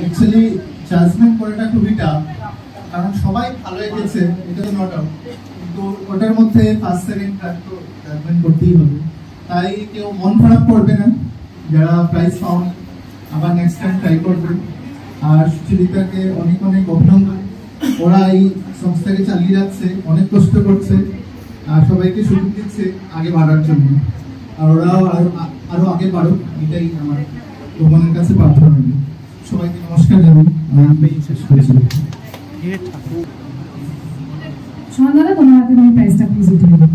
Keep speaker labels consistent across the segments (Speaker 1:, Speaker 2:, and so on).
Speaker 1: Actually judgement করাটা খুবই tough, কারণ সবাই ভালো এঁকেছে, এটা তো নট আউট, কিন্তু ওটার মধ্যে ফার্স্ট সেকেন্ড থার্ড তো জাজমেন্ট করতেই হবে। তাই কেউ মন খারাপ করবে না, যারা প্রাইজ পাওনি আবার নেক্সট টাইম ট্রাই করবে। আর সুচরিতাকে অনেক অনেক অভিনন্দন, ওরা এই সংস্থাকে চালিয়ে যাচ্ছে, অনেক কষ্ট করছে আর সবাইকে সুযোগ দিচ্ছে আগে বাড়ার জন্য। আর ওরাও আরো আগে বাড়ুক, এটাই আমার ভগবানের কাছে প্রার্থনা করি। সবাইকে নমস্কার জানাই, আমি শেষ করেছি।
Speaker 2: সোহান দাদা, তোমার হাতে তুমি প্রাইজটা প্লিজ উঠে দিন।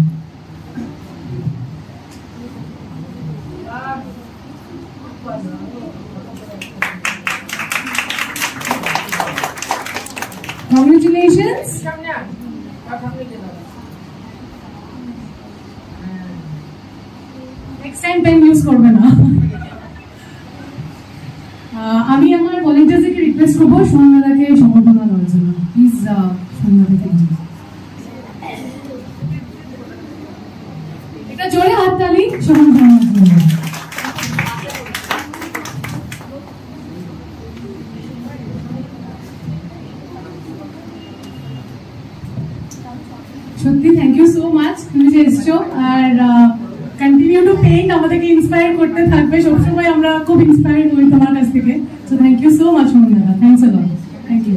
Speaker 2: Congratulations. Next time pen use করবে না। আমি আমার ভলান্টিয়ারদেরকে রিকোয়েস্ট করবো সোহান দাদাকে সম্বর্ধনা দেওয়ার জন্য। প্লিজ সোহান দাদাকে একটা জোরে হাততালি সোহান দাদার জন্য। সত্যি থ্যাংক ইউ সো মাচ, তুমি যে এসছো আর কন্টিনিউ টু পেইন্ট, আমাদেরকে ইন্সপায়ার করতে থাকবে সবসময়, আমরা খুব ইন্সপায়ার্ড হই তোমার কাছ থেকে। So thank you so much Mohan দাদা, thanks a lot, thank you.